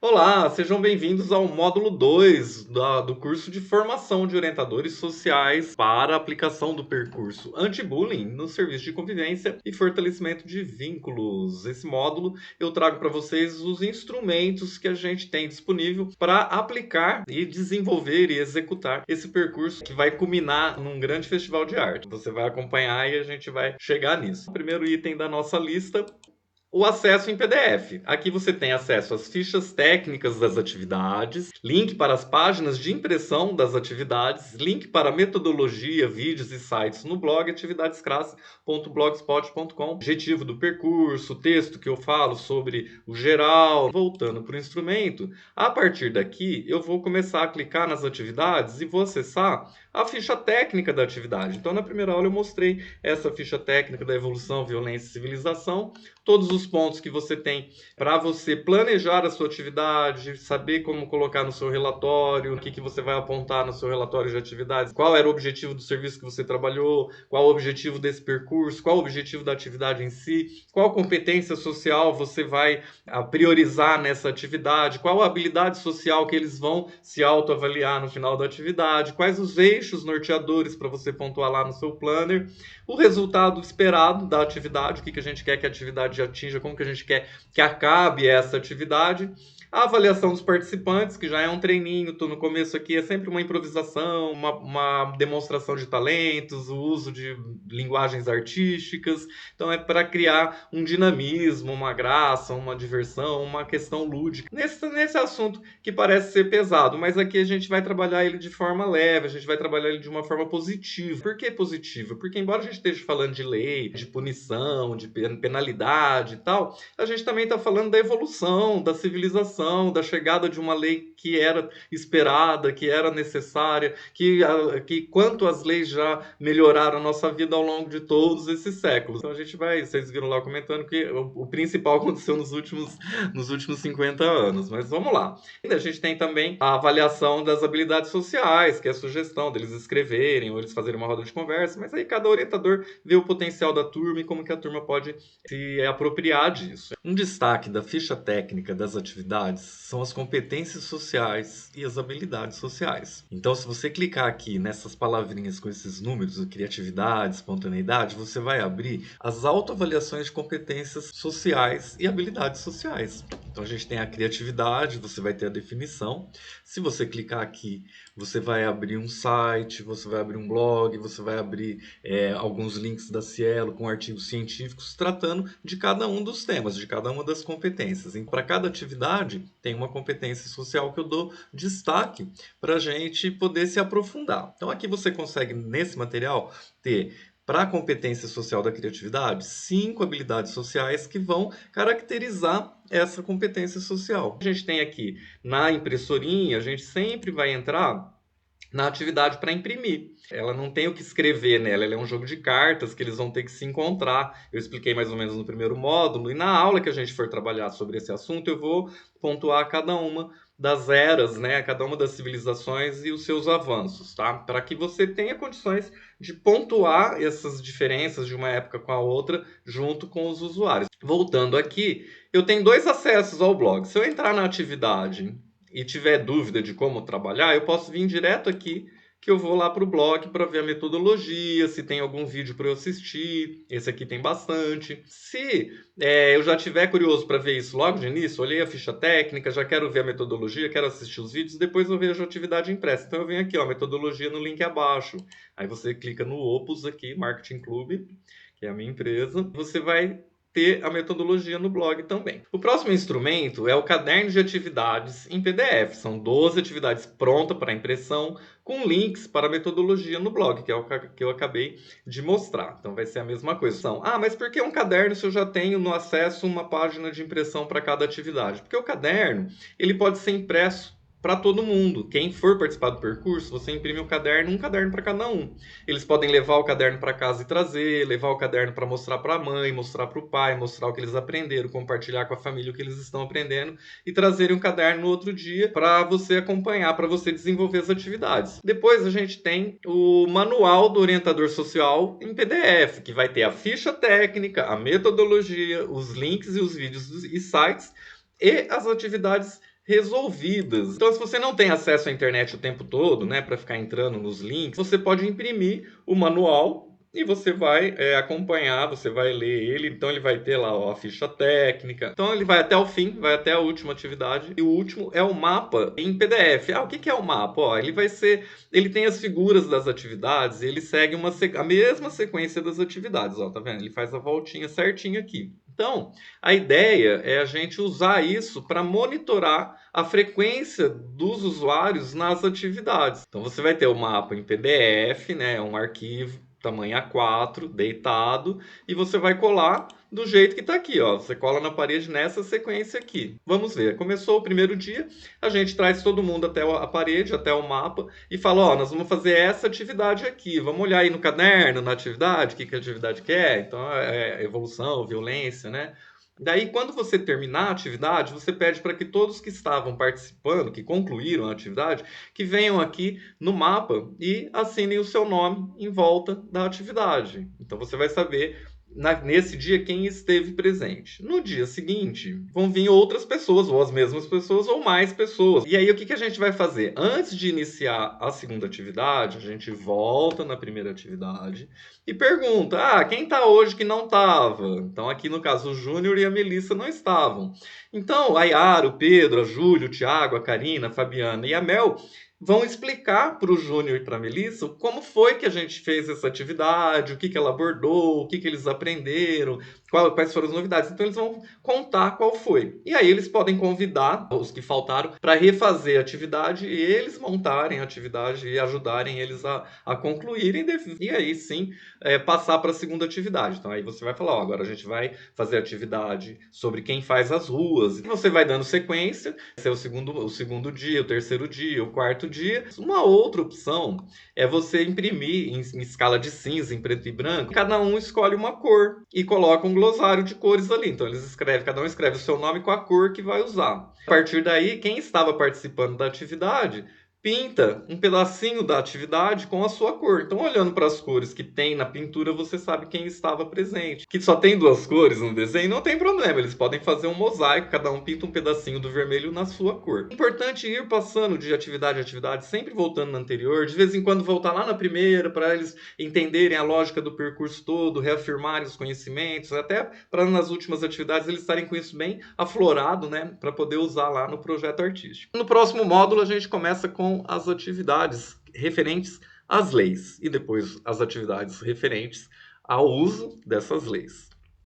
Olá, sejam bem-vindos ao módulo 2 do curso de formação de orientadores sociais para aplicação do percurso anti-bullying no serviço de convivência e fortalecimento de vínculos. Esse módulo eu trago para vocês os instrumentos que a gente tem disponível para aplicar e desenvolver e executar esse percurso que vai culminar num grande festival de arte. Você vai acompanhar e a gente vai chegar nisso. O primeiro item da nossa lista: o acesso em PDF. Aqui você tem acesso às fichas técnicas das atividades, link para as páginas de impressão das atividades, link para metodologia, vídeos e sites no blog atividadescrass.blogspot.com, objetivo do percurso, texto que eu falo sobre o geral. Voltando para o instrumento, a partir daqui eu vou começar a clicar nas atividades e vou acessar a ficha técnica da atividade. Então, na primeira aula eu mostrei essa ficha técnica da evolução, violência e civilização, todos os pontos que você tem para você planejar a sua atividade, saber como colocar no seu relatório, o que você vai apontar no seu relatório de atividades, qual era o objetivo do serviço que você trabalhou, qual o objetivo desse percurso, qual o objetivo da atividade em si, qual competência social você vai priorizar nessa atividade, qual a habilidade social que eles vão se autoavaliar no final da atividade, quais os eixos norteadores para você pontuar lá no seu planner, o resultado esperado da atividade, o que a gente quer que a atividade atinja, como que a gente quer que acabe essa atividade, a avaliação dos participantes, que já é um treininho, estou no começo aqui, é sempre uma improvisação, uma demonstração de talentos, o uso de linguagens artísticas, então é para criar um dinamismo, uma graça, uma diversão, uma questão lúdica, nesse assunto que parece ser pesado, mas aqui a gente vai trabalhar ele de forma leve, a gente vai trabalhar ele de uma forma positiva. Por que positiva? Porque embora a gente esteja falando de lei, de punição, de penalidade e tal, a gente também está falando da evolução, da civilização, da chegada de uma lei que era esperada, que era necessária, que quanto as leis já melhoraram a nossa vida ao longo de todos esses séculos. Então a gente vai, vocês viram lá comentando que o principal aconteceu nos últimos 50 anos, mas vamos lá. A gente tem também a avaliação das habilidades sociais, que é a sugestão deles escreverem ou eles fazerem uma roda de conversa, mas aí cada orientador vê o potencial da turma e como que a turma pode se apropriar disso. Um destaque da ficha técnica das atividades são as competências sociais e as habilidades sociais. Então, se você clicar aqui nessas palavrinhas com esses números, criatividade, espontaneidade, você vai abrir as autoavaliações de competências sociais e habilidades sociais. Então, a gente tem a criatividade, você vai ter a definição. Se você clicar aqui, você vai abrir um site, você vai abrir um blog, você vai abrir alguns links da Cielo com artigos científicos tratando de cada um dos temas, de cada uma das competências. Então, para cada atividade, tem uma competência social que eu dou destaque para a gente poder se aprofundar. Então, aqui você consegue, nesse material, ter para a competência social da criatividade, 5 habilidades sociais que vão caracterizar essa competência social. A gente tem aqui na impressorinha, a gente sempre vai entrar na atividade para imprimir. Ela não tem o que escrever nela, ela é um jogo de cartas que eles vão ter que se encontrar. Eu expliquei mais ou menos no primeiro módulo, e na aula que a gente for trabalhar sobre esse assunto, eu vou pontuar cada uma das eras, né, cada uma das civilizações e os seus avanços, tá? Para que você tenha condições de pontuar essas diferenças de uma época com a outra junto com os usuários. Voltando aqui, eu tenho 2 acessos ao blog. Se eu entrar na atividade e tiver dúvida de como trabalhar, eu posso vir direto aqui, que eu vou lá para o blog para ver a metodologia, se tem algum vídeo para eu assistir. Esse aqui tem bastante. Se eu já estiver curioso para ver isso logo de início, olhei a ficha técnica, já quero ver a metodologia, quero assistir os vídeos, depois eu vejo a atividade impressa. Então eu venho aqui, ó, metodologia no link abaixo. Aí você clica no Opus aqui, Marketing Club, que é a minha empresa. Você vai ter a metodologia no blog também. O próximo instrumento é o caderno de atividades em PDF. São 12 atividades prontas para impressão, com links para a metodologia no blog, que é o que eu acabei de mostrar. Então vai ser a mesma coisa. Mas por que um caderno se eu já tenho no acesso uma página de impressão para cada atividade? Porque o caderno ele pode ser impresso para todo mundo. Quem for participar do percurso, você imprime um caderno para cada um. Eles podem levar o caderno para casa e trazer, levar o caderno para mostrar para a mãe, mostrar para o pai, mostrar o que eles aprenderam, compartilhar com a família o que eles estão aprendendo e trazerem um caderno no outro dia para você acompanhar, para você desenvolver as atividades. Depois a gente tem o manual do orientador social em PDF, que vai ter a ficha técnica, a metodologia, os links e os vídeos e sites e as atividades resolvidas. Então, se você não tem acesso à internet o tempo todo, né, para ficar entrando nos links, você pode imprimir o manual e você vai acompanhar, você vai ler ele. Então, ele vai ter lá, ó, a ficha técnica. Então, ele vai até o fim, vai até a última atividade. E o último é o mapa em PDF. Ah, o que é o mapa? Ó, ele tem as figuras das atividades, ele segue a mesma sequência das atividades, ó, tá vendo? Ele faz a voltinha certinho aqui. Então, a ideia é a gente usar isso para monitorar a frequência dos usuários nas atividades. Então, você vai ter o mapa em PDF, né, um arquivo tamanho A4, deitado, e você vai colar do jeito que está aqui, ó. Você cola na parede nessa sequência aqui. Vamos ver. Começou o primeiro dia, a gente traz todo mundo até a parede, até o mapa, e fala, ó, nós vamos fazer essa atividade aqui. Vamos olhar aí no caderno, na atividade, o que a atividade quer. Então, é evolução, violência, né? Daí, quando você terminar a atividade, você pede para que todos que estavam participando, que concluíram a atividade, que venham aqui no mapa e assinem o seu nome em volta da atividade. Então, você vai saber nesse dia quem esteve presente. No dia seguinte, vão vir outras pessoas, ou as mesmas pessoas, ou mais pessoas. E aí, o que a gente vai fazer? Antes de iniciar a segunda atividade, a gente volta na primeira atividade e pergunta: ah, quem está hoje que não estava? Então, aqui no caso, o Júnior e a Melissa não estavam. Então, a Yara, o Pedro, a Júlio, o Thiago, a Karina, a Fabiana e a Mel vão explicar para o Júnior e para a Melissa como foi que a gente fez essa atividade, o que ela abordou, o que eles aprenderam, quais foram as novidades. Então, eles vão contar qual foi. E aí, eles podem convidar os que faltaram para refazer a atividade e eles montarem a atividade e ajudarem eles a concluírem. E aí, sim, passar para a segunda atividade. Então, aí você vai falar, ó, agora a gente vai fazer a atividade sobre quem faz as ruas. E você vai dando sequência, esse é o segundo dia, o terceiro dia, o quarto dia. Uma outra opção é você imprimir em escala de cinza, em preto e branco. Cada um escolhe uma cor e coloca um glossário de cores ali. Então, cada um escreve o seu nome com a cor que vai usar. A partir daí, quem estava participando da atividade pinta um pedacinho da atividade com a sua cor. Então, olhando para as cores que tem na pintura, você sabe quem estava presente. Que só tem duas cores no desenho, não tem problema. Eles podem fazer um mosaico, cada um pinta um pedacinho do vermelho na sua cor. Importante ir passando de atividade a atividade, sempre voltando na anterior, de vez em quando voltar lá na primeira, para eles entenderem a lógica do percurso todo, reafirmarem os conhecimentos, até para nas últimas atividades eles estarem com isso bem aflorado, né, para poder usar lá no projeto artístico. No próximo módulo, a gente começa com as atividades referentes às leis e depois as atividades referentes ao uso dessas leis.